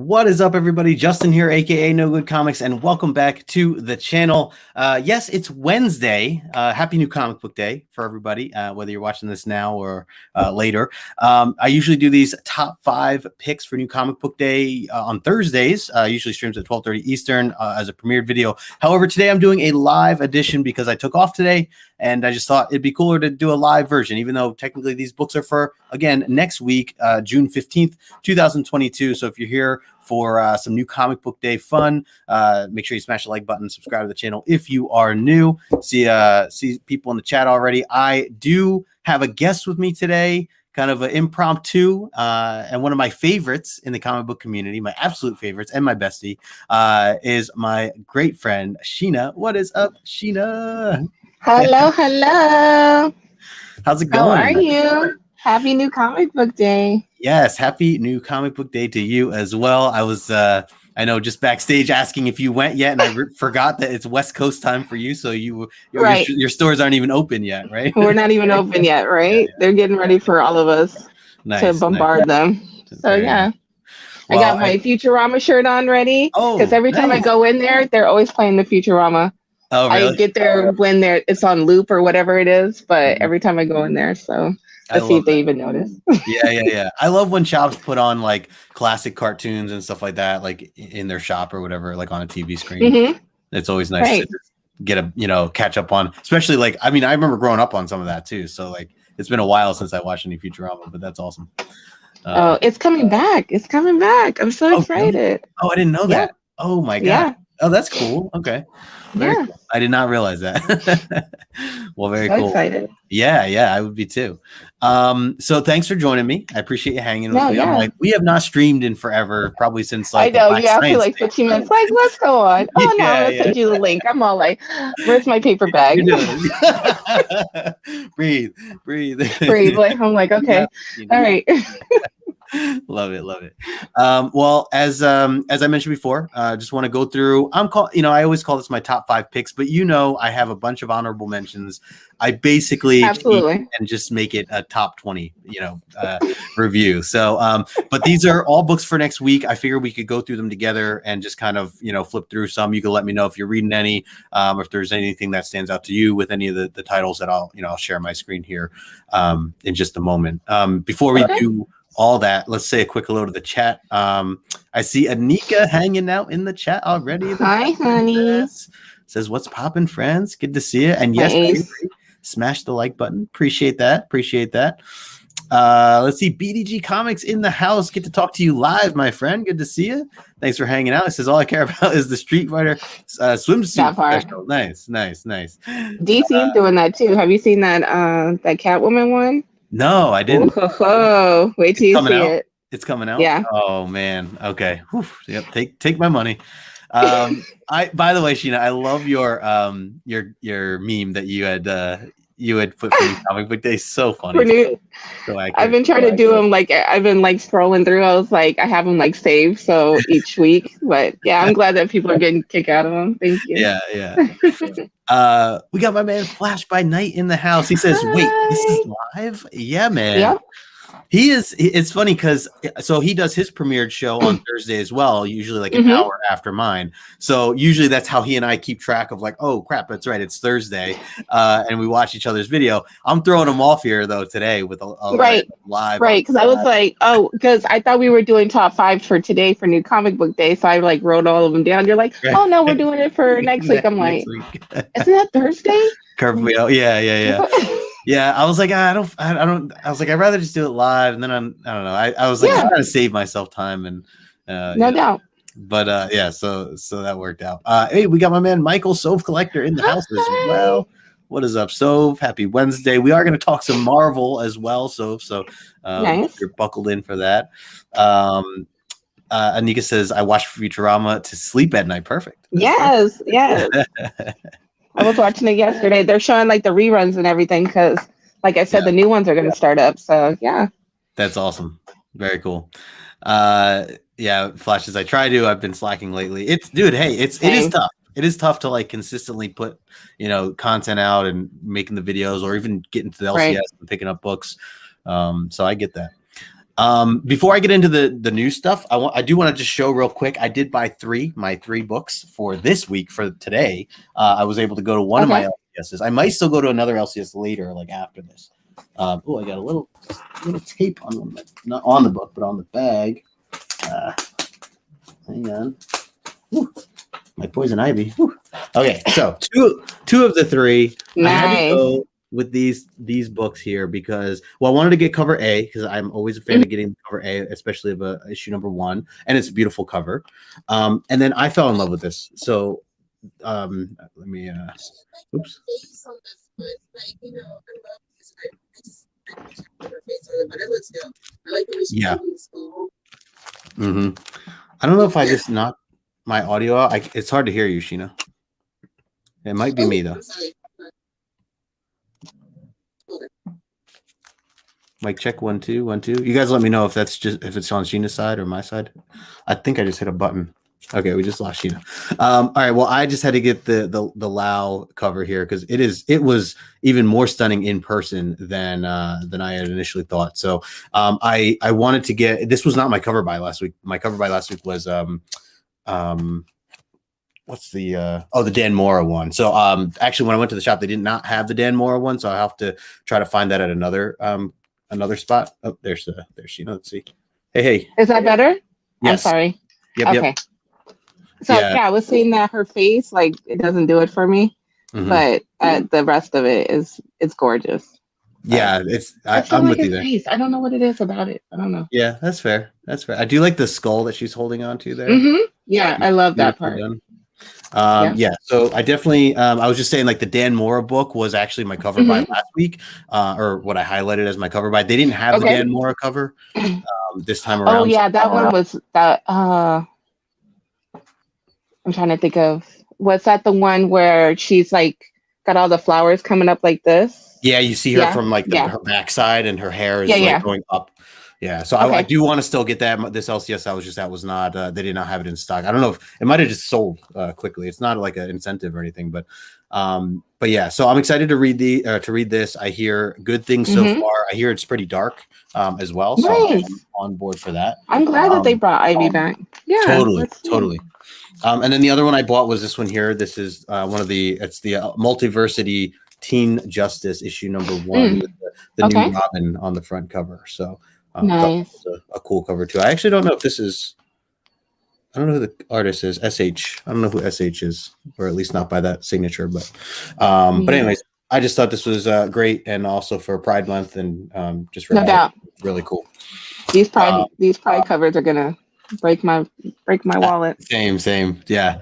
What is up, everybody? Justin here, aka No Good Comics, and welcome back to the channel. Yes, it's Wednesday. Happy New Comic Book Day for everybody, whether you're watching this now or later. I usually do these top 5 picks for New Comic Book Day on Thursdays. Usually streams at 12:30 Eastern as a premiered video. However, today I'm doing a live edition because I took off today, and I just thought it'd be cooler to do a live version, even though technically these books are for, again, next week, June 15th, 2022. So if you're here for some New Comic Book Day fun, make sure you smash the like button, subscribe to the channel if you are new. See people in the chat already. I do have a guest with me today, kind of an impromptu, and one of my favorites in the comic book community, my absolute favorites and my bestie, is my great friend, Sheena. What is up, Sheena? Hello, hello. How's it going? How are you? Happy New Comic Book Day. Yes, happy New Comic Book Day to you as well. I was, I know, just backstage asking if you went yet, and I forgot that it's West Coast time for you, so your stores aren't even open yet, right? We're not even open yet, right? Yeah. They're getting ready for all of us to bombard them. So yeah. Well, I got my Futurama shirt on ready, because every time I go in there, they're always playing the Futurama. Oh, really? I get there when it's on loop or whatever it is, but every time I go in there, so let's see if they even notice. Yeah. I love when shops put on like classic cartoons and stuff like that, like in their shop or whatever, like on a TV screen. Mm-hmm. It's always nice to get a catch up on, especially like, I mean, I remember growing up on some of that too. So like, it's been a while since I watched any Futurama, but that's awesome. It's coming back. It's coming back. I'm so excited. Really? Oh, I didn't know that. Oh my God. Yeah. Oh, that's cool. Okay. Very cool. I did not realize that. Well, very cool. Excited. Yeah, I would be too. So thanks for joining me. I appreciate you hanging with me. I'm like, we have not streamed in forever, probably since like I know you asked me like 15 minutes. Like, let's go on. Oh no, I'm gonna send you the link. I'm all like, where's my paper bag? breathe. Like, I'm like, okay, all right. Love it. Well, as I mentioned before, just want to go through. I always call this my top 5 picks, but I have a bunch of honorable mentions. I basically and just make it a top 20, review. So, but these are all books for next week. I figure we could go through them together and just kind of, flip through some. You can let me know if you're reading any, or if there's anything that stands out to you with any of the titles that I'll share my screen here in just a moment. Before we do all that, let's say a quick hello to the chat. I see Anika hanging out in the chat already. Hi, honey. Says, what's poppin', friends? Good to see you. And yes, baby, smash the like button. Appreciate that. Let's see, BDG Comics in the house. Get to talk to you live, my friend. Good to see you. Thanks for hanging out. It says all I care about is the Street Fighter swimsuit special. Nice. DC doing that too. Have you seen that Catwoman one? No, I didn't. Oh, wait till you see it. It's coming out. Yeah. Oh man. Okay. Whew. Yep. Take my money. By the way, Sheena, I love your meme that you had put for New Comic Book Day. So funny. I've been trying to do them. Like I've been like scrolling through. I was like, I have them like saved so each week. But yeah, I'm glad that people are getting a kick out of them. Thank you. Yeah. We got my man Flash by Night in the house. He says, "Wait, this is live?" Yeah, man. Yep. He is. It's funny because he does his premiered show on Thursday as well, usually like an hour after mine. So usually that's how he and I keep track of like, oh crap, that's right, it's Thursday, and we watch each other's video. I'm throwing him off here though today with a live. Right, because I was like, because I thought we were doing top 5 for today for New Comic Book Day, so I like wrote all of them down. You're like, oh no, we're doing it for next week. I'm like, isn't that Thursday? Curveball. Yeah. Yeah, I was like, I don't. I was like, I'd rather just do it live, and then I don't know. I was like, I'm trying to save myself time, and no doubt. But so that worked out. Hey, we got my man Michael Sove Collector in the house as well. What is up, Sove? Happy Wednesday. We are going to talk some Marvel as well, Sove. So nice. You're buckled in for that. Anika says, I watch Futurama to sleep at night. Perfect. Yes. I was watching it yesterday. They're showing like the reruns and everything because, like I said, the new ones are going to start up. So yeah, that's awesome. Very cool. Flash says, I try to. I've been slacking lately. It is tough. It is tough to like consistently put content out and making the videos or even getting to the LCS and picking up books. So I get that. Before I get into the new stuff, I do want to just show real quick. I did buy my three books for this week for today. I was able to go to one of my LCSs. I might still go to another LCS later, like after this. I got a little tape on not on the book, but on the bag. Hang on. Woo. My poison ivy. Woo. Okay, so two of the three. Nice. I had to go with these books here because I wanted to get cover A because I'm always a fan of getting cover A, especially of issue number 1, and it's a beautiful cover. And then I fell in love with this. So let me oops. Yeah. I don't know if I just knocked my audio out. It's hard to hear you, Sheena. It might be me though. Mic check 1 2 1 2. You guys let me know if it's on Sheena's side or my side. I think I just hit a button. Okay, we just lost Sheena. All right. Well, I just had to get the Lao cover here because it was even more stunning in person than I had initially thought. So I wanted to get. This was not my cover by last week. My cover by last week was what's the Dan Mora one. So actually, when I went to the shop, they did not have the Dan Mora one, so I have to try to find that at another spot. Oh, there's Sheena. Let's see. Hey. Is that better? Yes. I'm sorry. Yep. Okay. So I was saying that her face, like, it doesn't do it for me, but the rest of it it's gorgeous. Yeah, I'm with you there. Face. I don't know what it is about it. I don't know. Yeah, that's fair. I do like the skull that she's holding on to there. Yeah, I love that part. Yeah. So I definitely, I was just saying, like, the Dan Mora book was actually my cover by last week, or what I highlighted as my cover by. They didn't have the Dan Mora cover this time around. Oh yeah, that one was that. I'm trying to think of, was that the one where she's like got all the flowers coming up like this? Yeah, you see her from like her backside, and her hair is like going up. Yeah, so I do want to still get that. This LCS I was just at was not. They did not have it in stock. I don't know if it might have just sold quickly. It's not like an incentive or anything, but yeah. So I'm excited to read this. I hear good things so far. I hear it's pretty dark as well. So I'm on board for that. I'm glad that they brought Ivy back. Yeah, totally. And then the other one I bought was this one here. This is it's the Multiversity Teen Justice issue number 1 with the new Robin on the front cover. So nice. A cool cover too. I actually don't know if this is. I don't know who the artist is. SH. I don't know who SH is, or at least not by that signature. But anyways, I just thought this was great, and also for Pride Month, and just no doubt, really cool. These Pride covers are gonna break my wallet. Same. Yeah.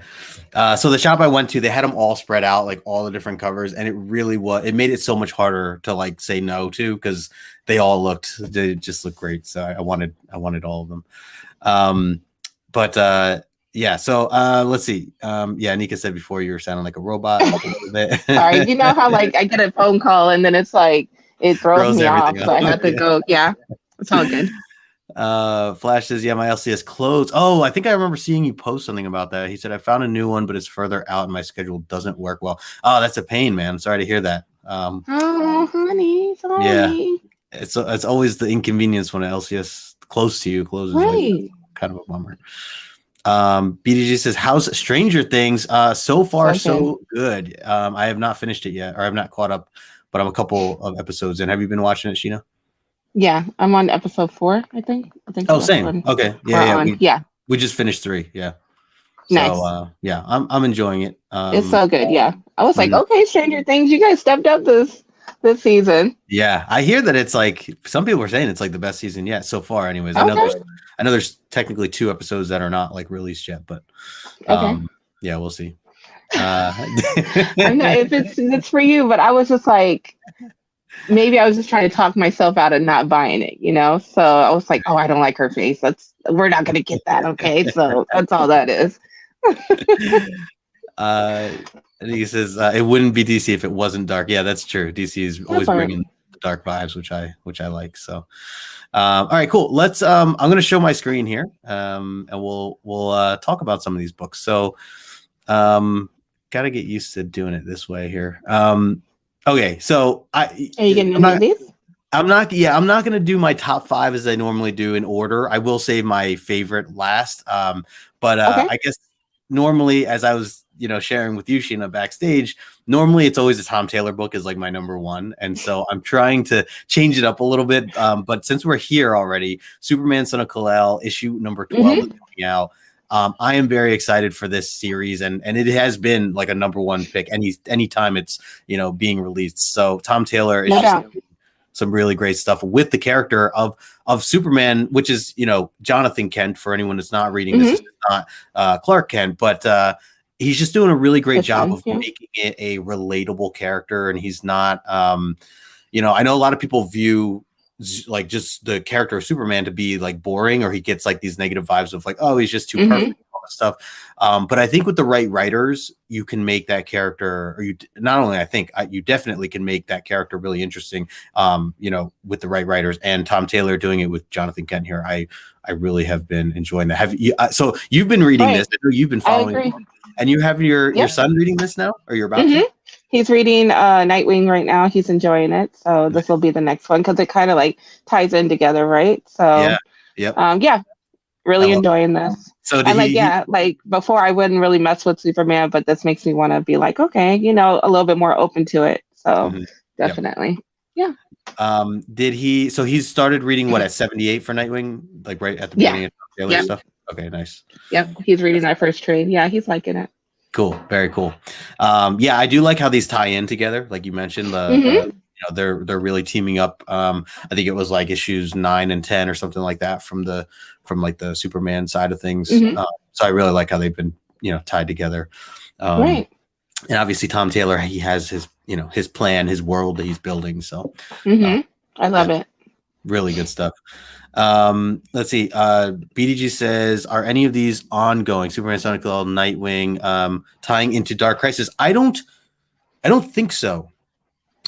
So the shop I went to, they had them all spread out, like all the different covers, and it made it so much harder to like say no to because they just looked great. So I wanted all of them. Yeah. So let's see. Nika said before you were sounding like a robot. A little bit. Sorry, you know how like I get a phone call and then it's like it throws me off. So I have to go. Yeah, it's all good. Flash says, my LCS closed. Oh, I think I remember seeing you post something about that. He said, I found a new one, but it's further out and my schedule doesn't work well. Oh, that's a pain, man. Sorry to hear that. Oh, honey, sorry. Yeah, it's always the inconvenience when an LCS close to you closes. Right. Like, kind of a bummer. BDG says, how's Stranger Things? So far, so good. I have not finished it yet, or I have not caught up, but I'm a couple of episodes in. Have you been watching it, Sheena? Yeah, I'm on episode 4, I think. Oh, same. Okay. Yeah. We just finished 3. Yeah. Nice. So, I'm enjoying it. It's so good. Yeah. I was like, okay, Stranger Things, you guys stepped up this season. Yeah. I hear that it's like, some people are saying it's like the best season yet so far. Anyways, okay. I know there's technically 2 episodes that are not like released yet, but yeah, we'll see. I know if it's for you, but I was just like, maybe I was just trying to talk myself out of not buying it, So I was like, oh, I don't like her face. We're not going to get that. Okay. So that's all that is. And he says, it wouldn't be DC if it wasn't dark. Yeah, that's true. DC is always bringing the dark vibes, which I like. So, all right, cool. Let's, I'm going to show my screen here, and we'll talk about some of these books. So, got to get used to doing it this way here. Okay, so are you getting into these? I'm not going to do my top 5 as I normally do in order. I will save my favorite last. But okay. I guess normally, as I was, sharing with you, Sheena, backstage, normally it's always a Tom Taylor book is like my number 1. And so I'm trying to change it up a little bit. But since we're here already, Superman Son of Kal-El issue number 12 is coming out. I am very excited for this series, and it has been like a number 1 pick anytime it's, being released. So Tom Taylor is just some really great stuff with the character of Superman, which is, Jonathan Kent. For anyone that's not reading this, is not Clark Kent, but he's just doing a really great job of making it a relatable character. And he's not, I know a lot of people view like just the character of Superman to be like boring, or he gets like these negative vibes of like, oh, he's just too perfect and all that stuff. But I think with the right writers, you can make that character, or you definitely can make that character really interesting, with the right writers. And Tom Taylor doing it with Jonathan Kent here, I really have been enjoying that. Have you? So you've been reading this. I know you've been following, and you have your son reading this now, or you're about to? He's reading Nightwing right now. He's enjoying it. So this will be the next one because it kind of like ties in together, right? So really enjoying this. So like before I wouldn't really mess with Superman, but this makes me want to be like, okay, a little bit more open to it. So definitely. Yeah. Did he? So he's started reading what at 78 for Nightwing, like right at the beginning of Taylor stuff. Okay, nice. Yep, he's reading that first trade. Yeah, he's liking it. Cool, very cool. I do like how these tie in together, like you mentioned. They're really teaming up. I think it was like issues 9 and 10 or something like that from the Superman side of things. So I really like how they've been tied together. Right. And obviously Tom Taylor, he has his his plan, his world that he's building. So I love it. Really good stuff. Let's see. BDG says, are any of these ongoing? Superman, Son of Kal-El, Nightwing, tying into Dark Crisis? I don't think so.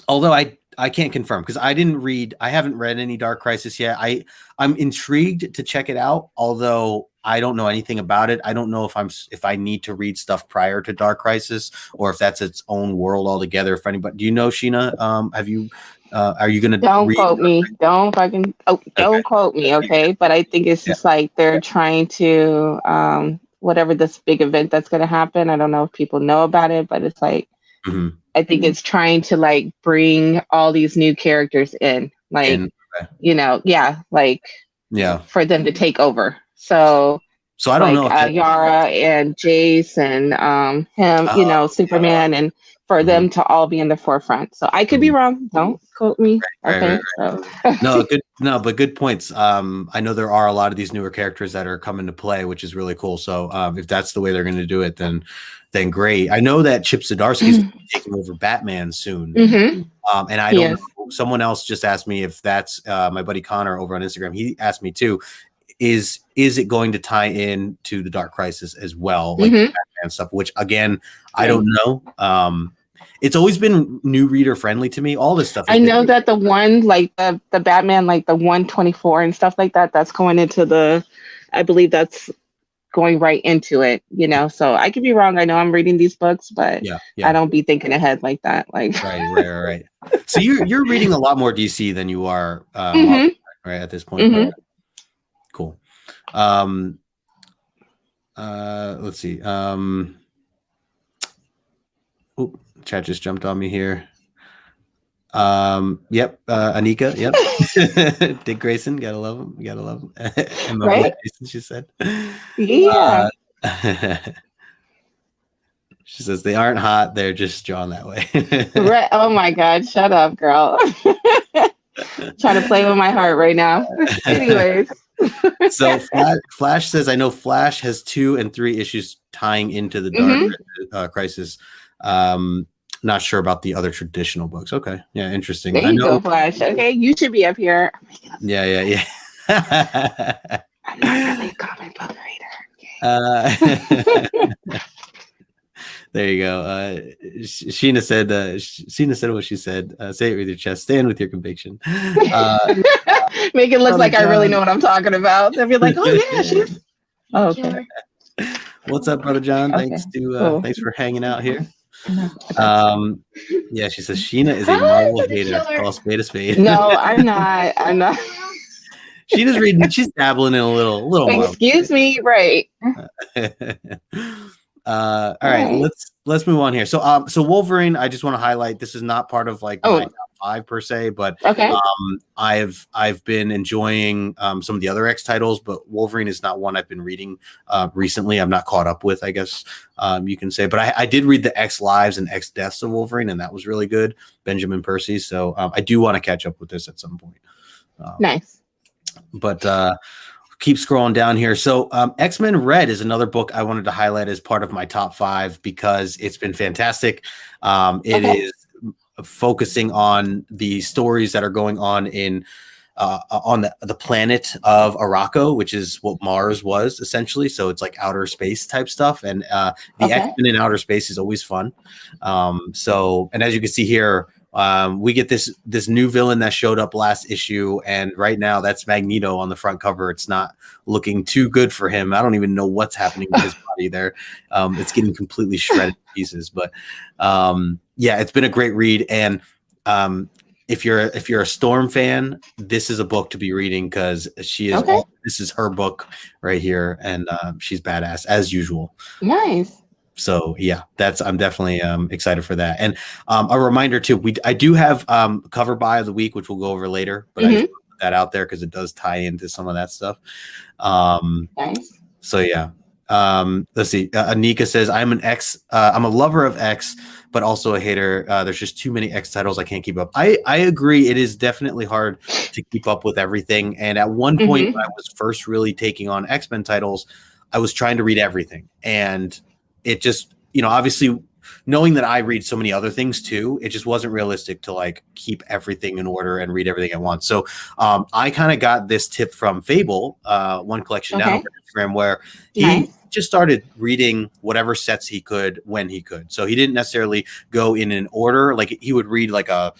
Although I can't confirm because I haven't read any Dark Crisis yet. I'm intrigued to check it out, although I don't know anything about it. I don't know if I need to read stuff prior to Dark Crisis or if that's its own world altogether. If anybody, do you know, Sheena? Have you? Are you gonna? Don't quote me. Don't quote me. Okay, but I think it's just like they're trying to whatever this big event that's gonna happen. I don't know if people know about it, but it's like I think it's trying to like bring all these new characters in, like for them to take over. So I don't know Yara and Jace and him, Superman and. For them to all be in the forefront. So I could be wrong. Don't quote me. Right. But good points. I know there are a lot of these newer characters that are coming to play, which is really cool. So if that's the way they're going to do it, then great. I know that Chip Zdarsky is taking over Batman soon. And I don't know. Someone else just asked me if that's my buddy Connor over on Instagram. He asked me too. Is it going to tie in to the Dark Crisis as well, like Batman stuff? Which again, I don't know. It's always been new reader friendly to me. All this stuff. I know that the one like the Batman, like the 124 and stuff like that, that's going into I believe that's going right into it. So I could be wrong. I know I'm reading these books, but I don't be thinking ahead like that. Like right. So you're reading a lot more DC than you are right at this point. Cool. Let's see. Chat just jumped on me here. Anika. Yep. Dick Grayson. Gotta love him. And right? Grayson, she said. Yeah. She says they aren't hot. They're just drawn that way. Right. Oh my God. Shut up, girl. Trying to play with my heart right now. Anyways. So Flash says, I know Flash has 2 and 3 issues tying into the Dark Crisis. Not sure about the other traditional books. Okay. Yeah, interesting. There you go, Flash. Okay, you should be up here. Yeah. I'm not really a comic book reader. Okay. There you go. Sheena said what she said. Say it with your chest. Stand with your conviction. Make it look like I really know what I'm talking about. They'll be like, oh yeah, she's. Oh, okay. What's up, Brother John? Okay. Thanks for hanging out here. Yeah, she says Sheena is a Marvel hater. Call spade a spade. No, I'm not. I'm not. Sheena's reading. She's dabbling in a little Marvel. Excuse me, right? All right, let's move on here. So Wolverine, I just want to highlight, this is not part of like my top 5 per se, but okay. I've been enjoying some of the other X titles, but Wolverine is not one I've been reading recently. I'm not caught up with, I guess you can say, but I did read the X Lives and X Deaths of Wolverine, and that was really good, Benjamin Percy. So I do want to catch up with this at some point. Nice. But keep scrolling down here. So X-Men Red is another book I wanted to highlight as part of my top 5 because it's been fantastic. It is focusing on the stories that are going on in on the planet of Arakko, which is what Mars was essentially. So it's like outer space type stuff. And the X-Men in outer space is always fun. And as you can see here, we get this new villain that showed up last issue, and right now that's Magneto on the front cover. It's not looking too good for him. I don't even know what's happening to his body there. It's getting completely shredded to pieces. But yeah, it's been a great read. And if you're a Storm fan, this is a book to be reading because she is. This is her book right here, and she's badass as usual. Nice. So yeah, I'm definitely excited for that. And a reminder too, I do have cover buy of the week, which we'll go over later, but I just put that out there because it does tie into some of that stuff. Nice. So yeah, let's see. Anika says, I'm a lover of X, but also a hater. There's just too many X titles. I can't keep up. I agree. It is definitely hard to keep up with everything. And at one point when I was first really taking on X-Men titles, I was trying to read everything, and it just, obviously knowing that I read so many other things too, it just wasn't realistic to like keep everything in order and read everything at once. So I kind of got this tip from Fable, One Collection down on Instagram, where he just started reading whatever sets he could when he could. So he didn't necessarily go in an order. Like he would read like 5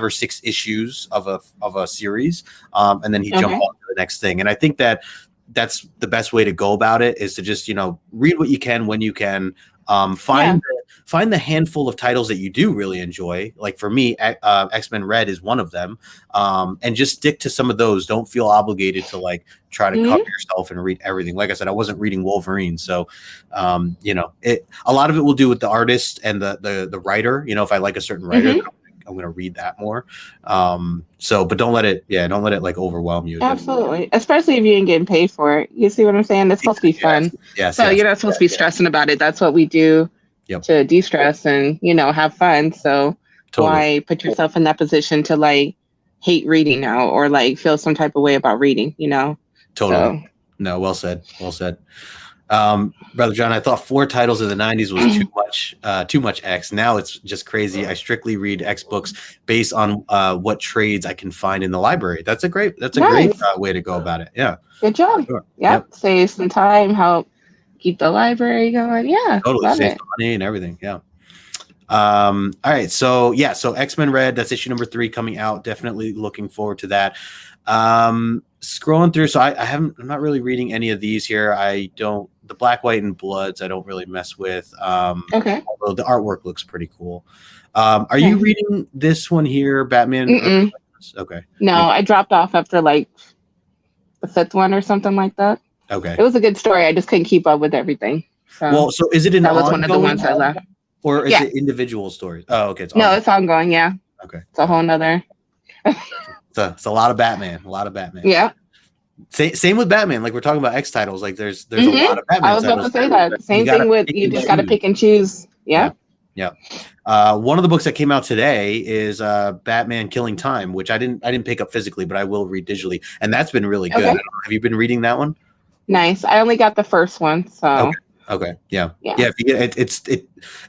or 6 issues of a series, and then he'd jump on to the next thing. And I think that's the best way to go about it, is to just, read what you can when you can, find the handful of titles that you do really enjoy. Like for me, X-Men Red is one of them. And just stick to some of those. Don't feel obligated to like try to cover yourself and read everything. Like I said, I wasn't reading Wolverine. So, a lot of it will do with the artist and the writer. If I like a certain writer, I'm going to read that more. But don't let it like overwhelm you. Absolutely. Especially if you ain't getting paid for it. You see what I'm saying? It's supposed to be fun. So you're not supposed to be stressing about it. That's what we do to de-stress and, have fun. So why put yourself in that position to like hate reading now or like feel some type of way about reading, Totally. So. No, well said. Brother John, I thought 4 titles of the 90s was too much X. Now it's just crazy. I strictly read X books based on what trades I can find in the library. That's a great way to go about it. Yeah. Good job. Sure. Yep. Save some time, help keep the library going. Yeah. Totally. Save some money and everything. Yeah. All right. So X-Men Red, that's issue number 3 coming out. Definitely looking forward to that. Scrolling through, so I'm not really reading any of these here. The Black, White, and Bloods I don't really mess with. Although the artwork looks pretty cool. Are you reading this one here, Batman? Okay. No, I dropped off after like the 5th one or something like that. Okay. It was a good story. I just couldn't keep up with everything. So is it that was one of the ones I left. Or is it individual stories? Oh, okay. It's ongoing. Yeah. Okay. It's a whole nother. It's a lot of Batman. Yeah. Same with Batman. Like we're talking about X titles. Like there's a lot of Batman. I was about to say that. Same thing with you just got to pick and choose. Yeah. One of the books that came out today is Batman Killing Time, which I didn't pick up physically, but I will read digitally, and that's been really good. Have you been reading that one? Nice. I only got the first one, so. Okay. Yeah. If you get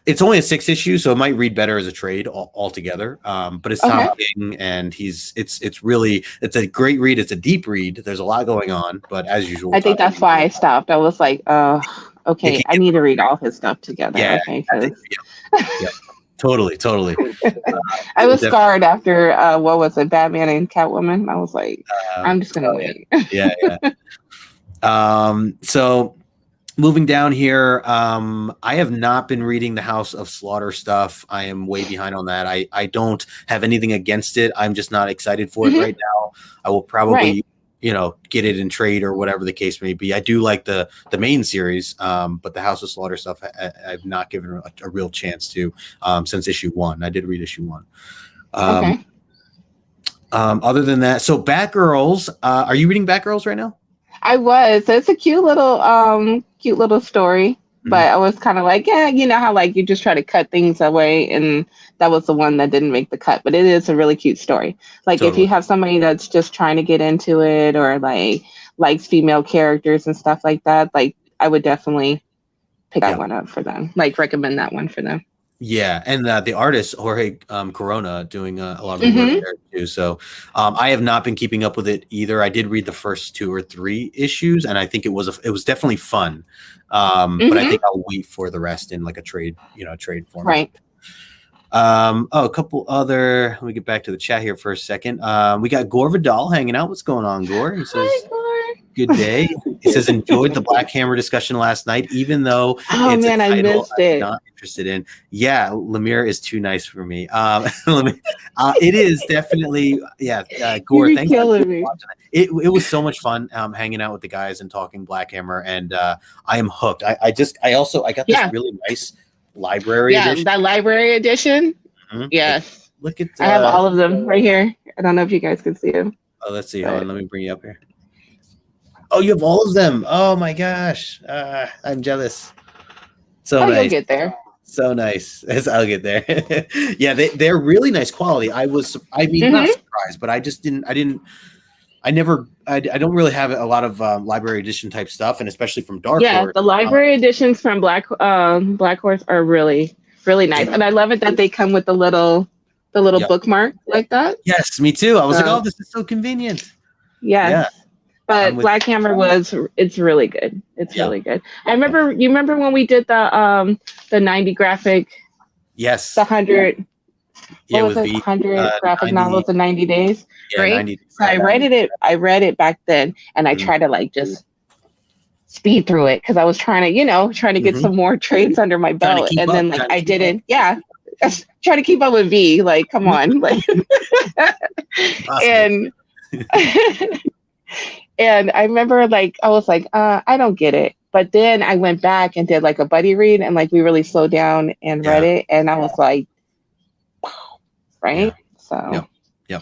it's only a 6 issue, so it might read better as a trade altogether. But it's Tom King, and it's a great read. It's a deep read. There's a lot going on, but as usual, I think that's why I stopped. I was like, okay, I need to read all his stuff together. Yeah. Okay, Totally. I was scarred after what was it, Batman and Catwoman. I was like, I'm just gonna wait. Yeah. So. moving down here, I have not been reading the House of Slaughter stuff. I am way behind on that. I don't have anything against it. I'm just not excited for it right now. I will probably, get it in trade or whatever the case may be. I do like the main series, but the House of Slaughter stuff I've not given a real chance to since issue 1. I did read issue 1. Okay. Other than that, so Batgirls, are you reading Batgirls right now? I was. So it's a cute little story, but I was kind of like, yeah, you know how like you just try to cut things away, and that was the one that didn't make the cut. But it is a really cute story. Like if you have somebody that's just trying to get into it, or like likes female characters and stuff like that, like I would definitely pick that one up for them. Like recommend that one for them. Yeah, and the artist Jorge Corona doing a lot of the work there too. So I have not been keeping up with it either. I did read the first 2 or 3 issues, and I think it was definitely fun. But I think I'll wait for the rest in like a trade format. Right. A couple other. Let me get back to the chat here for a second. We got Gore Vidal hanging out. What's going on, Gore? He says, "Hi, Gore. Good day." He says, "Enjoyed the Black Hammer discussion last night, even though I missed it. I'm not interested in." Yeah, Lemire is too nice for me. It is definitely, Gore. Thank you for watching it. It was so much fun hanging out with the guys and talking Black Hammer, and I am hooked. I got this really nice library edition. That library edition. Yes. Look at I have all of them right here. I don't know if you guys can see them. Oh, let's see. Hold on, let me bring you up here. Oh, you have all of them. Oh my gosh. I'm jealous. So nice. You'll get there. So nice. I'll get there. Yeah, they're really nice quality. Not surprised, but I don't really have a lot of library edition type stuff, and especially from Dark Horse. Yeah, the library editions from Black Horse are really, really nice. And I love it that they come with the little bookmark like that. Yes, me too. I was like, oh, this is so convenient. Yes. Yeah. But Black Hammer it's really good. It's really good. You remember when we did the 90 graphic? Yes. The 100. What was it? 100 graphic novels in 90 days. Yeah, right? 90 days. So I read it back then, and I tried to like just speed through it because I was trying to get some more trades under my belt, and then like I didn't. Yeah. Try to keep up with V, like come on, like, and I remember like I was like, I don't get it. But then I went back and did like a buddy read, and like we really slowed down and read it, and I was like, wow, right? Yeah. So yeah.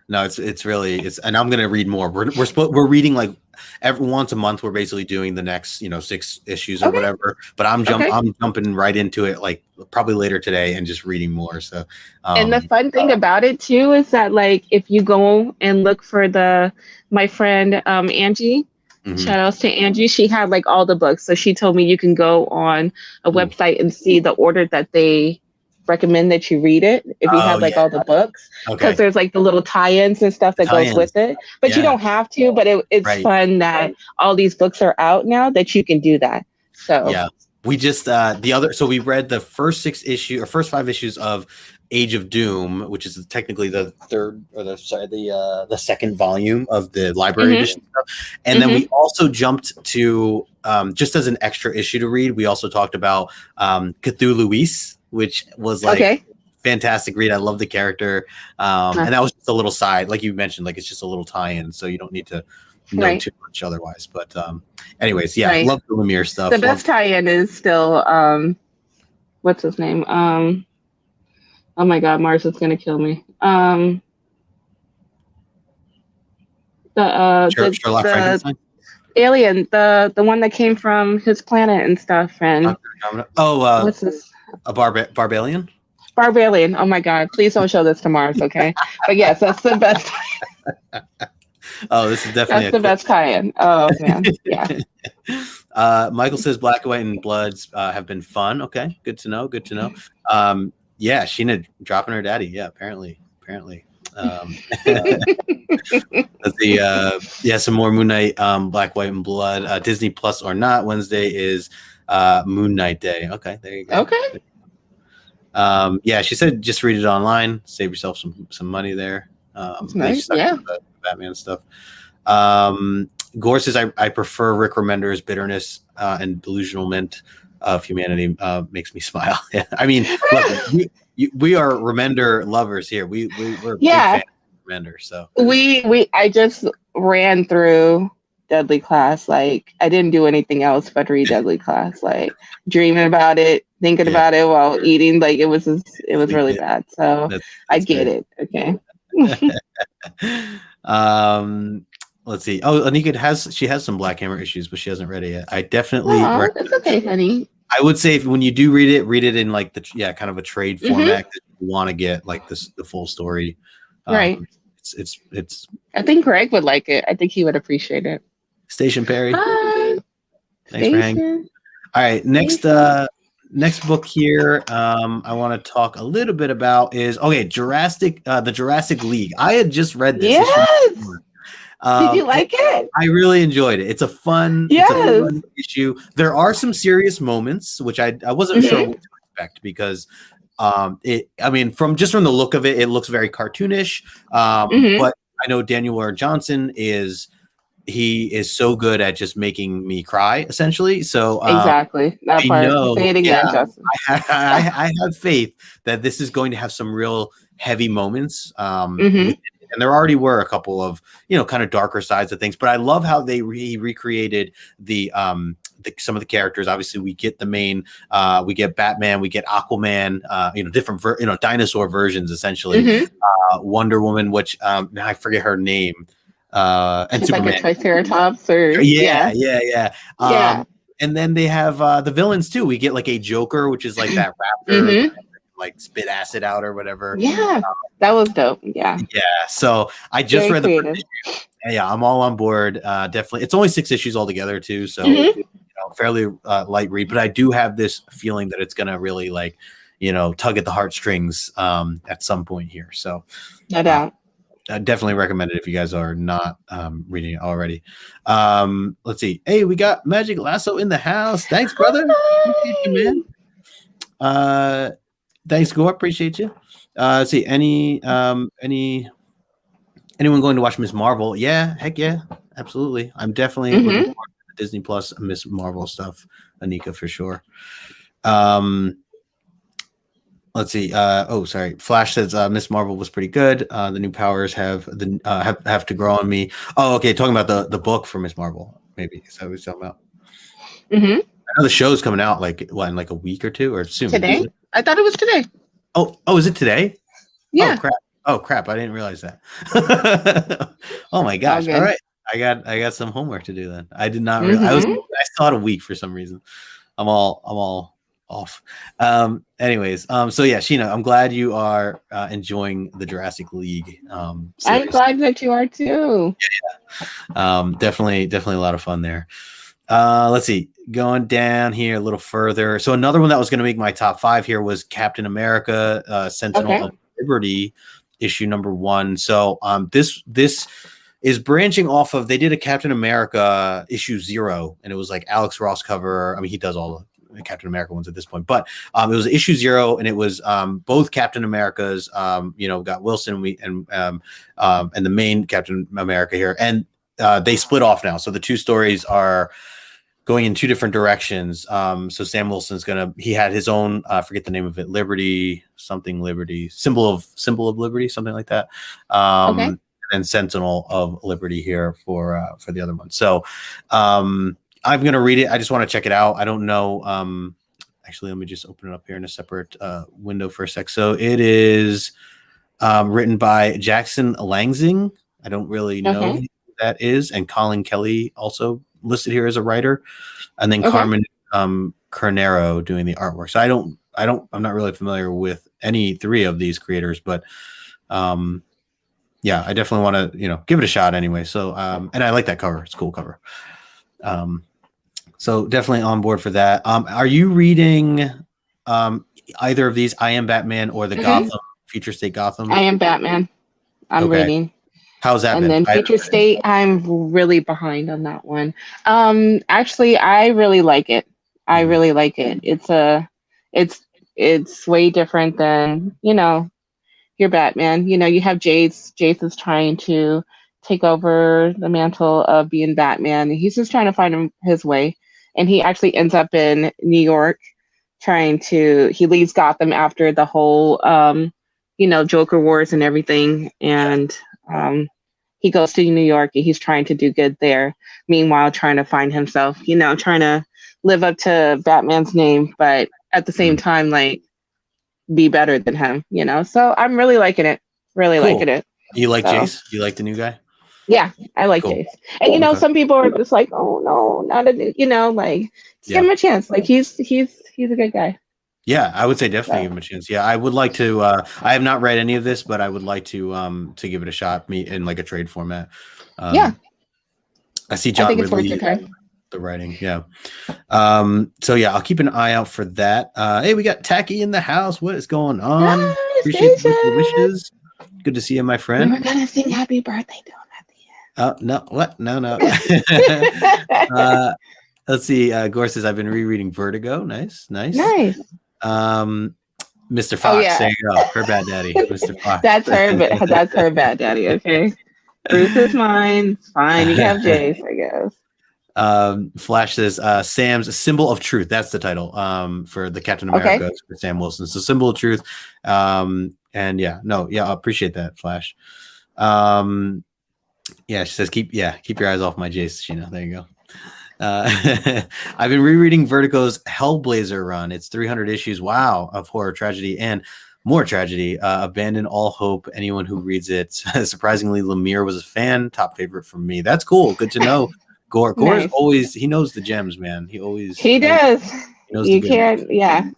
No, it's really, and I'm gonna read more. We're reading like every once a month. We're basically doing the next 6 issues or whatever. But I'm jumping right into it like probably later today and just reading more. So and the fun thing about it too is that like if you go and look for my friend Angie. Shout outs to Angie. She had like all the books. So she told me you can go on a website and see the order that they recommend that you read it if you have like all the books, because there's like the little tie-ins and stuff that goes with it, but you don't have to. But it's fun that all these books are out now that you can do that. So yeah, we just so we read the first 5 issues of Age of Doom, which is technically the third or the second volume of the library edition stuff. And then we also jumped to just as an extra issue to read, we also talked about Cthulhu Luis, which was like fantastic read. I love the character. And that was just a little side, like you mentioned, like it's just a little tie-in, so you don't need to know too much otherwise. But anyways, love the Lemire stuff. The best tie-in is still what's his name? Oh my God, Mars is gonna kill me. Sherlock Frankenstein? Alien, the one that came from his planet and stuff, and what's this? A Barbalian? Barbalian. Oh my God! Please don't show this to Mars, okay? But yes, that's the best. Oh, this is definitely the best tie-in. Oh man, yeah. Michael says Black, White, and Bloods have been fun. Okay, good to know. Yeah, Sheena dropping her daddy. Yeah, apparently. Let's see. Some more Moon Knight, Black, White, and Blood. Disney Plus or not. Wednesday is Moon Knight Day. Okay, there you go. Okay. Yeah, she said just read it online. Save yourself some money there. Nice. Yeah. The Batman stuff. Gore says I prefer Rick Remender's bitterness and delusionalment of humanity makes me smile. I mean, look, we are Remender lovers here. We're big fans of Remender. So I just ran through Deadly Class. Like, I didn't do anything else but read Deadly Class. Like, dreaming about it, thinking about it while eating. Like, it was really bad. So that's I get great. It. Okay. Let's see. Oh, Anika has some Black Hammer issues, but she hasn't read it yet. I definitely. It's okay, honey. I would say when you do read it in like kind of a trade format. That you want to get like the full story. Right. It's. I think Greg would like it. I think he would appreciate it. Station Perry. Hi. Thanks for hanging. All right, next book here. I want to talk a little bit about is the Jurassic League. I had just read this. Yes. Did you like it? I really enjoyed it. It's a fun issue. There are some serious moments, which I wasn't sure what to expect because from the look of it, it looks very cartoonish. But I know Daniel Warren Johnson is so good at just making me cry, essentially. So exactly that part. Say it again, Justin. I have faith that this is going to have some real heavy moments. And there already were a couple of kind of darker sides of things, but I love how they recreated some of the characters. Obviously, we get the main, we get Batman, we get Aquaman, different dinosaur versions essentially. Wonder Woman, which now I forget her name, and she's Superman, like a Triceratops, or yeah. And then they have the villains too. We get like a Joker, which is like that raptor. Like spit acid out or whatever. Yeah, that was dope. Yeah. So I just read the first issue. Yeah, I'm all on board. Definitely, it's only 6 issues altogether too, so fairly light read. But I do have this feeling that it's gonna really tug at the heartstrings at some point here. So no doubt. I definitely recommend it if you guys are not reading it already. Let's see. Hey, we got Magic Lasso in the house. Thanks, brother. Appreciate you, man. Thanks, Gore. Appreciate you. Let's see. Anyone going to watch Miss Marvel? Yeah, heck yeah, absolutely. I'm definitely looking forward to the Disney Plus Miss Marvel stuff, Anika, for sure. Let's see. Sorry. Flash says Miss Marvel was pretty good. The new powers have to grow on me. Oh, okay. Talking about the book for Miss Marvel, maybe. Is that what you're talking about? I know the show's coming out in like a week or two or soon. Today? I thought it was today. Oh, is it today? Yeah. Oh crap! I didn't realize that. Oh my gosh! All right, I got some homework to do then. I did not realize. I still had a week for some reason. I'm all off. Anyways, so yeah, Sheena, I'm glad you are enjoying the Jurassic League. I'm glad that you are too. Yeah. Definitely a lot of fun there. Let's see, going down here a little further. So another one that was going to make my top 5 here was Captain America, Sentinel of Liberty, issue number 1. So this is branching off of, they did a Captain America issue 0, and it was like Alex Ross cover. I mean, he does all the Captain America ones at this point, but it was issue 0, and it was both Captain Americas. Got Wilson and the main Captain America here, and they split off now. So the 2 stories are going in 2 different directions. So Sam Wilson's he had his own, I forget the name of it, Liberty, symbol of Liberty, something like that. And Sentinel of Liberty here for the other one. So I'm going to read it. I just want to check it out. I don't know. Actually, let me just open it up here in a separate window for a sec. So it is written by Jackson Langsing. I don't really know who that is. And Colin Kelly also listed here as a writer, and then Carmen Carnero doing the artwork. So I'm not really familiar with any 3 of these creators, but yeah, I definitely want to give it a shot anyway. So and I like that cover. It's a cool cover. So definitely on board for that. Are you reading either of these, I Am Batman or the Gotham Future State Gotham? I Am Batman. I'm reading. How's that? And then Future State, I'm really behind on that one. Actually, I really like it. I really like it. It's way different than, your Batman. You have Jace. Jace is trying to take over the mantle of being Batman. He's just trying to find his way. and he actually ends up in New York he leaves Gotham after the whole Joker wars and everything, and he goes to New York and he's trying to do good there, meanwhile trying to find himself, trying to live up to Batman's name, but at the same time, like, be better than him, so I'm really liking it. Liking it. You like Jace? You like the new guy? Yeah, I like Jace. And some people are just like, oh no, not a new, like, give him a chance. Like, he's a good guy. Yeah, I would say definitely give him a chance. Yeah, I would like to. I have not read any of this, but I would like to give it a shot. Me in like a trade format. I see John Ridley, the writing. Yeah. So yeah, I'll keep an eye out for that. Hey, we got Tacky in the house. What is going on? Hi, appreciate the wishes. Good to see you, my friend. We're gonna sing happy birthday to him at the end. Oh no! What? No. Let's see. Gore says I've been rereading Vertigo. Nice. Mr. Fox. Oh, yeah. There you go. Her bad daddy, Mr. Fox. That's her bad daddy. Okay. Bruce is mine. It's fine. You have Jace, I guess. Flash says Sam's Symbol of Truth. That's the title for the Captain America for Sam Wilson. So Symbol of Truth. And I appreciate that, Flash. She says keep your eyes off my Jace, Sheena. There you go. I've been rereading Vertigo's Hellblazer run. It's 300 issues. Wow, of horror, tragedy, and more tragedy. Abandon all hope. Anyone who reads it. Surprisingly, Lemire was a fan. Top favorite for me. That's cool. Good to know. Gore is always, he knows the gems, man. He does. He knows you can't. Yeah.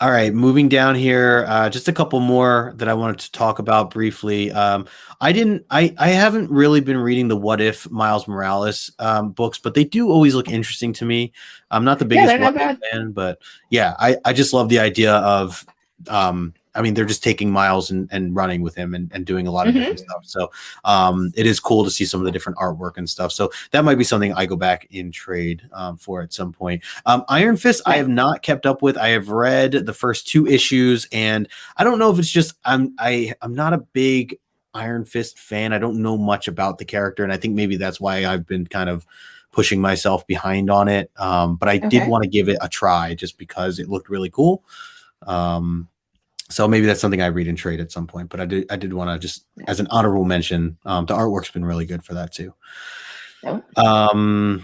All right, moving down here, just a couple more that I wanted to talk about briefly. I haven't really been reading the What If Miles Morales books, but they do always look interesting to me. I'm not the biggest What If fan, but yeah, I just love the idea of, they're just taking Miles and running with him and doing a lot of different stuff. So it is cool to see some of the different artwork and stuff. So that might be something I go back in trade for at some point. Iron Fist, I have not kept up with. I have read the first 2 issues, and I don't know if it's just I'm not a big Iron Fist fan. I don't know much about the character, and I think maybe that's why I've been kind of pushing myself behind on it. But I did want to give it a try just because it looked really cool. So maybe that's something I read and trade at some point, but I did want to just, as an honorable mention, the artwork's been really good for that too. I'm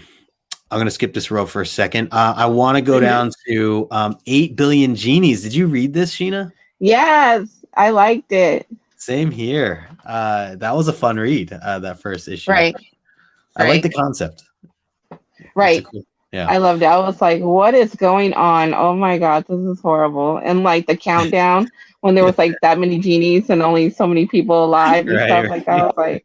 going to skip this row for a second. I want to go down to 8 Billion Genies. Did you read this, Sheena? Yes, I liked it. Same here. That was a fun read, that first issue. Right. I like the concept. Right. Yeah, I loved it. I was like, what is going on? Oh my God, this is horrible. And like the countdown when there was like that many genies and only so many people alive and stuff like that. I was like,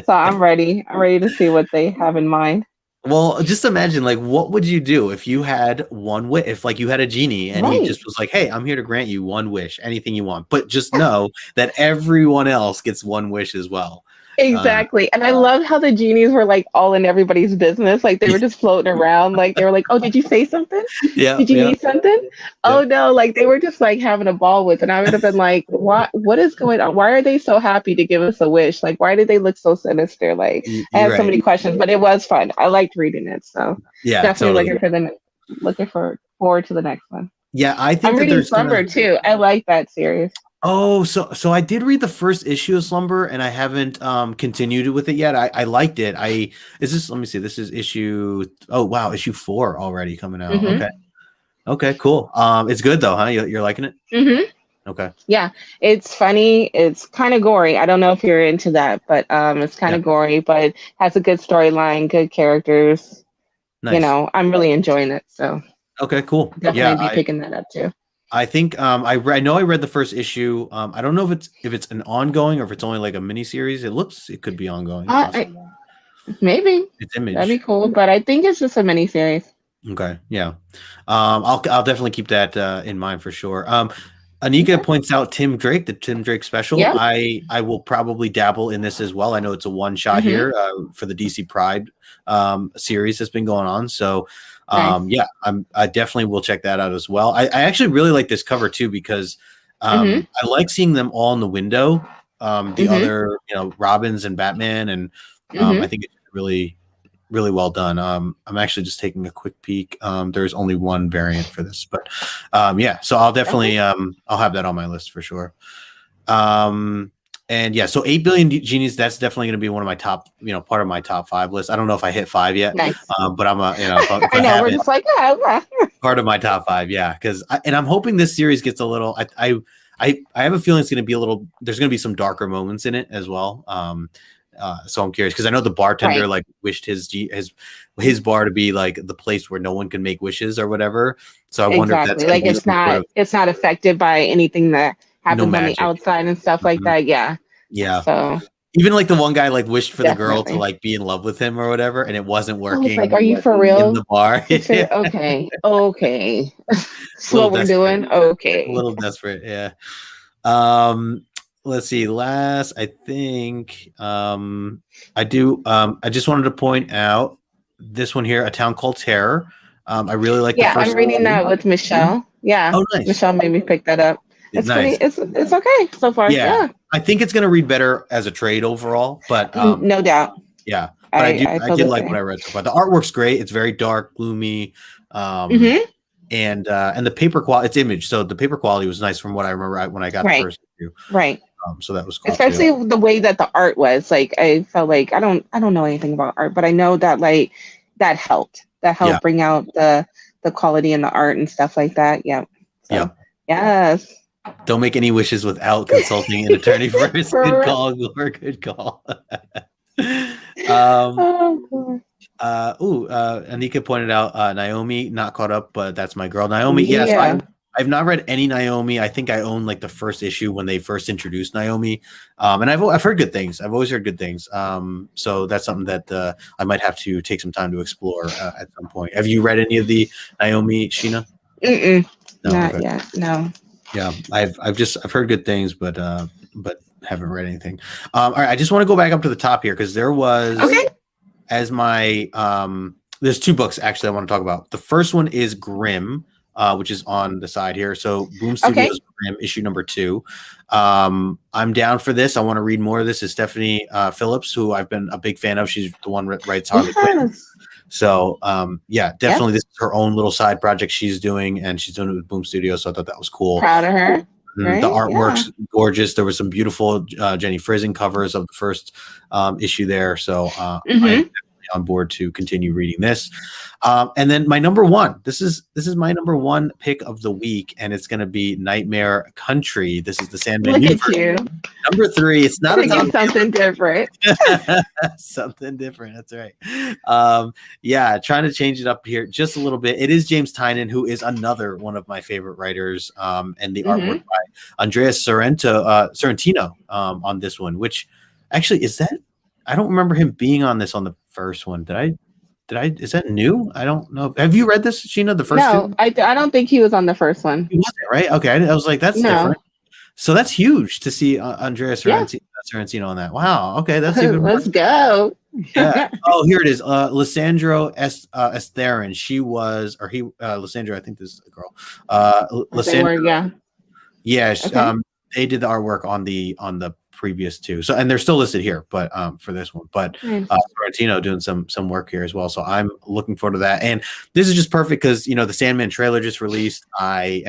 so I'm ready. I'm ready to see what they have in mind. Well, just imagine, like, what would you do if you had one wish? If like you had a genie and he just was like, hey, I'm here to grant you one wish, anything you want, but just know that everyone else gets one wish as well. Exactly. And I love how the genies were like all in everybody's business. Like they were just floating around. Like they were like, oh, did you say something? Yeah. Did you need something? Oh no. Like they were just like having a ball with it. And I would have been like, what is going on? Why are they so happy to give us a wish? Like, why did they look so sinister? Like I had so many questions, but it was fun. I liked reading it. So yeah, definitely looking forward to the next one. Yeah. I think I'm reading Slumber too. I like that series. Oh, so I did read the first issue of Slumber, and I haven't continued with it yet. I liked it. Let me see. This is issue 4 already coming out. Okay, cool. It's good though, huh? You're liking it? Okay. Yeah, it's funny. It's kind of gory. I don't know if you're into that, but it's kind of gory, but has a good storyline, good characters. Nice. I'm really enjoying it. So okay, cool. Definitely be picking that up too. I think I know I read the first issue. I don't know if it's an ongoing or if it's only like a mini series. It could be ongoing. Maybe it's Image. That'd be cool, but I think it's just a mini series. Okay, yeah. I'll definitely keep that in mind for sure. Anika points out the Tim Drake special. Yeah. I will probably dabble in this as well. I know it's a one shot here for the DC Pride series that's been going on. So. I definitely will check that out as well. I actually really like this cover too because I like seeing them all in the window. The other, Robins and Batman, and I think it's really really well done. I'm actually just taking a quick peek. There's only one variant for this, but yeah. So I'll definitely I'll have that on my list for sure. And yeah, so 8 Billion Genies, that's definitely going to be one of my top, part of my top 5 list. I don't know if I hit 5 yet, nice. But I'm if I know we're just like, yeah. Part of my top 5, yeah, because I'm hoping this series gets a little. I have a feeling it's going to be a little. There's going to be some darker moments in it as well. So I'm curious because I know the bartender like wished his bar to be like the place where no one can make wishes or whatever. So I wonder if that's like it's not affected by anything that happens on the outside and stuff like that. Yeah. So even like the one guy like wished for the girl to like be in love with him or whatever, and it wasn't working. Like, are you for real? In the bar. Okay. That's what we're doing. Okay. A little desperate, yeah. Let's see. Last, I think I just wanted to point out this one here, A Town Called Terror. I really like the first I'm reading that with Michelle. Yeah. Oh, nice. Michelle made me pick that up. It's nice. It's okay so far. Yeah. I think it's gonna read better as a trade overall, but no doubt. Yeah. But I did like what I read so far. The artwork's great. It's very dark, gloomy. And the paper quality, it's Image, so the paper quality was nice from what I remember when I got the first issue. Right. So that was cool. Especially the way that the art was. Like, I felt like I don't know anything about art, but I know that like that helped bring out the quality in the art and stuff like that. Yeah. So, yes. Don't make any wishes without consulting an attorney first. Good call, Gore. Good call. Anika pointed out Naomi, not caught up, but that's my girl. Naomi, yes. I've not read any Naomi. I think I own like the first issue when they first introduced Naomi. And I've heard good things. I've always heard good things. So that's something that I might have to take some time to explore at some point. Have you read any of the Naomi, Sheena? No, not yet. No. Yeah, I've heard good things, but haven't read anything. All right, I just want to go back up to the top here because there was as my there's 2 books actually I want to talk about. The first one is Grimm, which is on the side here. So Boom Studios Grimm, issue number 2. I'm down for this. I want to read more of this. Is Stephanie Phillips, who I've been a big fan of. She's the one that writes Harley Quinn. So definitely this is her own little side project she's doing, and she's doing it with Boom Studios. So I thought that was cool. Proud of her. Right? The artwork's gorgeous. There was some beautiful Jenny Frizzing covers of the first issue there. So I'm definitely on board to continue reading this. And then my number 1. This is my number 1 pick of the week, and it's going to be Nightmare Country. This is the Sandman universe. Look at you. Number 3. It's not something different. Something different. That's right. Trying to change it up here just a little bit. It is James Tynion, who is another one of my favorite writers, and the artwork by Andreas Sorrentino on this one. Which actually is that? I don't remember him being on this on the first one. Did I? Is that new? I don't know. Have you read this, Sheena? The first? No, I don't think he was on the first one. He wasn't, right? Okay, I was like, that's different. So that's huge to see Andreas Sorrentino on that. Wow. Okay, that's even. Let's go. Yeah. Oh, here it is. Lysandro Esterin. She was, or he. Lysandro, I think this is a girl. Lysandro. Yeah. They did the artwork on the previous 2. So, and they're still listed here, but for this one, but Sorrentino doing some work here as well. So I'm looking forward to that. And this is just perfect because the Sandman trailer just released. I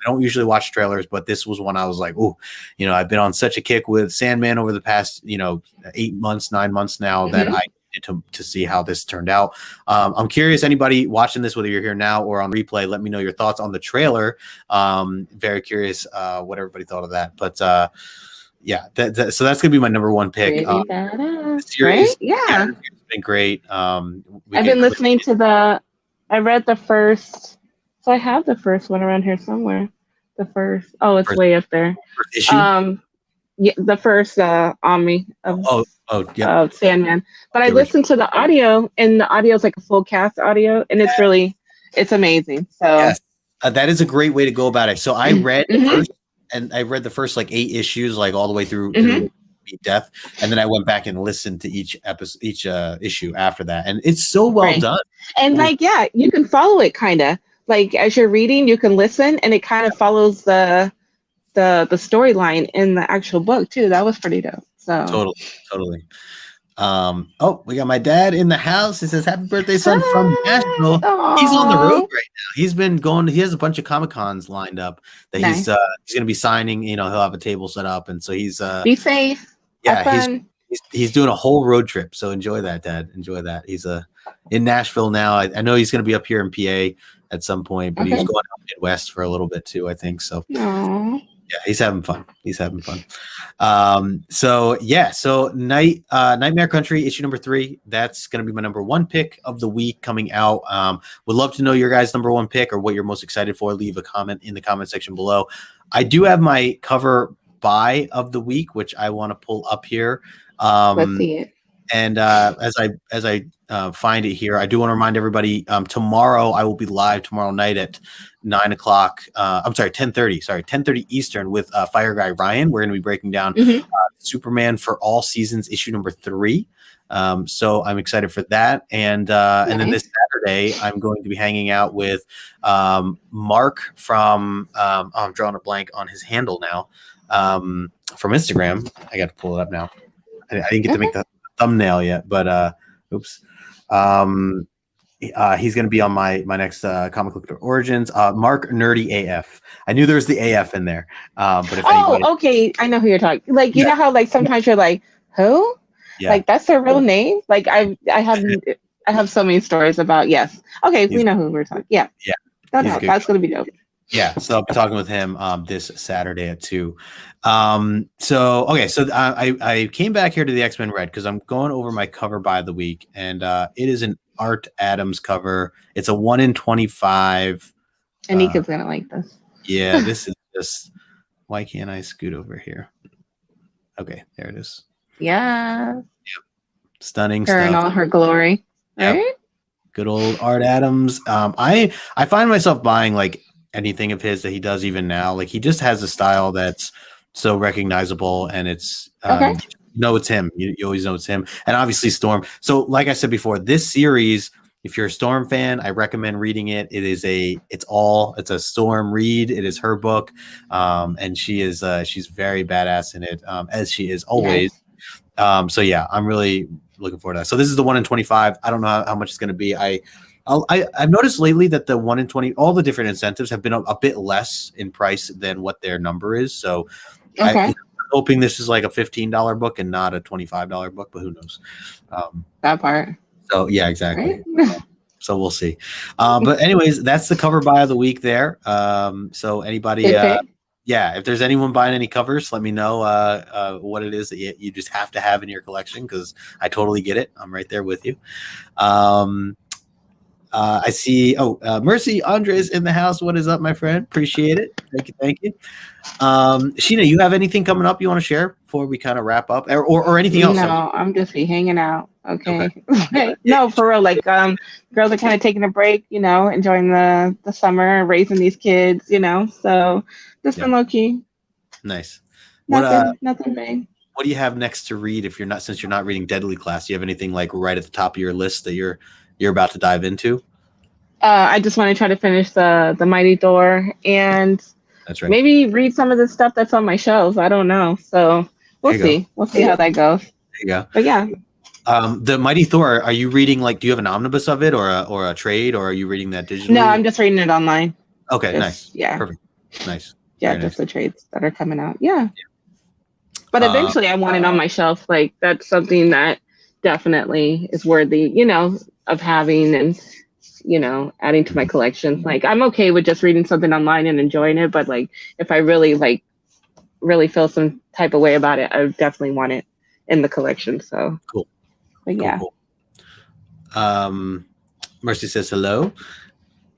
don't usually watch trailers, but this was one I was like, oh, I've been on such a kick with Sandman over the past 8 months, 9 months now that I needed to see how this turned out. I'm curious, anybody watching this, whether you're here now or on replay, let me know your thoughts on the trailer. Very curious what everybody thought of that. But so that's gonna be my number 1 pick. Series, it's been great. I've been listening to I read the first, so I have the first one around here somewhere. It's way up there. First issue? The first Omni of Sandman. But I listened to the audio, and the audio is like a full cast audio, and it's amazing. So yes. That is a great way to go about it. So I read first. And I read the first 8 issues, all the way through death, and then I went back and listened to each issue after that, and it's so well done. And you can follow it kind of as you're reading, you can listen, and it kind of follows the storyline in the actual book too. That was pretty dope. So totally. We got my dad in the house. He says, "Happy birthday, son!" from Nashville. Aww. He's on the road right now. He's been going. He has a bunch of Comic-Cons lined up that nice. he's going to be signing. You know, he'll have a table set up, and so he's be safe. Yeah, he's doing a whole road trip. So enjoy that, Dad. Enjoy that. He's in Nashville now. I know he's going to be up here in PA at some point, but he's going out Midwest for a little bit too, I think. So. Aww. Yeah, he's having fun. So Nightmare Country issue number 3. That's going to be my number 1 pick of the week coming out. Would love to know your guys' number 1 pick or what you're most excited for. Leave a comment in the comment section below. I do have my cover buy of the week, which I want to pull up here. Let's see it. And as I find it here, I do want to remind everybody, tomorrow I will be live tomorrow night at 9 o'clock. 10:30 Eastern with Fire Guy Ryan. We're going to be breaking down Superman for All Seasons issue number 3. So I'm excited for that. And then this Saturday, I'm going to be hanging out with Mark from I'm drawing a blank on his handle now, from Instagram. I got to pull it up now. I didn't get to make the thumbnail yet, but oops. He's going to be on my next Comic Book Origins. Mark Nerdy AF. I knew there was the AF in there. But if anybody... okay, I know who you're talking. Like you know how like sometimes you're like, who? Yeah. Like that's their real name. Like I have so many stories about. Yes. Okay, we know who we're talking. Yeah. Yeah. That's going to be dope. Yeah, so I'll be talking with him this Saturday at 2. So I came back here to the X-Men Red because I'm going over my cover by the week, and it is an Art Adams cover. It's a 1 in 25. Anika's gonna like this. Yeah, this is just. Why can't I scoot over here? Okay, there it is. Yeah. Yep. Stunning her stuff. in all her glory. Yep. Right. Good old Art Adams. I find myself buying like anything of his that he does even now. Like he just has a style that's so recognizable, and it's it's him. You always know it's him, and obviously Storm. So like I said before, this series, if you're a Storm fan, I recommend reading it. It's a Storm read. It is her book, and she's very badass in it, as she is always. Yes. So yeah, I'm really looking forward to that. So this is the 1 in 25. I don't know how much it's going to be. I've noticed lately that the 1 in 20, all the different incentives have been a bit less in price than what their number is. So I'm hoping this is like a $15 book and not a $25 book, but who knows? That part. So yeah, exactly. Right? So we'll see. But anyways, that's the cover buy of the week there. So anybody, if there's anyone buying any covers, let me know what it is that you just have to have in your collection, because I totally get it. I'm right there with you. I see. Mercy Andres in the house. What is up, my friend? Appreciate it. Thank you. Sheena, you have anything coming up you want to share before we kind of wrap up, or anything else? No, I'm just hanging out. Okay. No, for real. Like, girls are kind of taking a break. You know, enjoying the summer, raising these kids. You know, so just been low key. Nice. Nothing big. What do you have next to read since you're not reading Deadly Class? Do you have anything like right at the top of your list that you're about to dive into? I just want to try to finish the Mighty Thor, and that's right. Maybe read some of the stuff that's on my shelves. I don't know. So we'll see. We'll see how that goes. There you go. But yeah. The Mighty Thor, are you reading, like, do you have an omnibus of it or a trade, or are you reading that digitally? No, I'm just reading it online. Okay, nice. Yeah. Perfect. Nice. Yeah, just the trades that are coming out. Yeah. But eventually I want it on my shelf. Like, that's something that definitely is worthy, of having and, adding to my collection. Like, I'm okay with just reading something online and enjoying it. But like, if I really feel some type of way about it, I definitely want it in the collection. So cool. But yeah. Cool. Mercy says hello.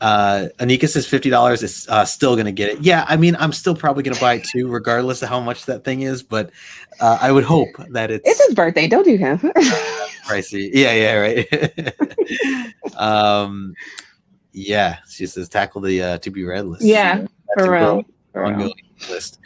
Anika says $50 is still gonna get it. Yeah, I mean, I'm still probably gonna buy it too, regardless of how much that thing is. But I would hope that it's his birthday. Don't do him. Pricey. Yeah, right. Yeah, she says tackle the to be read list. Yeah, for real. Ongoing list.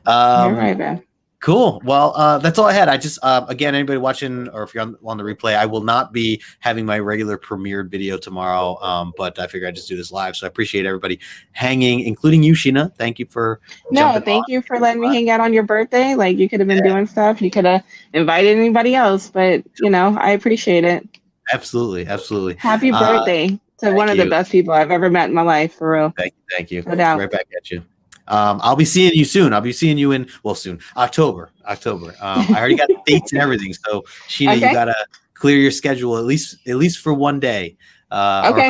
You're right, man. Cool. Well, that's all I had. I just, again, anybody watching, or if you're on the replay, I will not be having my regular premiered video tomorrow. But I figure I just do this live. So I appreciate everybody hanging, including you, Sheena. Thank you for. Thank you for letting me hang out on your birthday. Like, you could have been doing stuff. You could have invited anybody else, but I appreciate it. Absolutely. Absolutely. Happy birthday to one of the best people I've ever met in my life, for real. Thank you. No doubt. Right back at you. I'll be seeing you soon. I'll be seeing you soon, October. I already got dates and everything. So Sheena, you gotta clear your schedule at least for one day, or a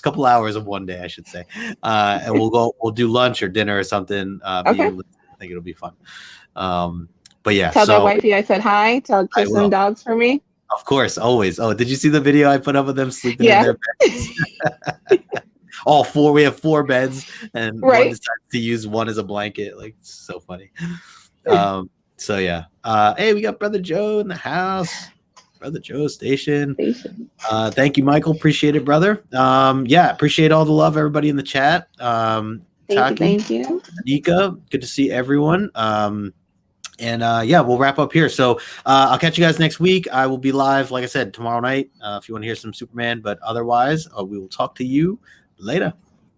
couple hours of one day, I should say. And we'll do lunch or dinner or something. I think it'll be fun. But yeah, tell that wifey I said hi. Tell kiss some dogs for me. Of course, always. Oh, did you see the video I put up of them sleeping in their beds? All four. We have 4 beds, and one decides to use one as a blanket. Like, it's so funny. So yeah. Hey, we got Brother Joe in the house. Brother Joe Station. Thank you, Michael. Appreciate it, brother. Appreciate all the love, everybody in the chat. Thank you. Nika, good to see everyone. We'll wrap up here. So I'll catch you guys next week. I will be live, like I said, tomorrow night. If you want to hear some Superman, but otherwise, we will talk to you later.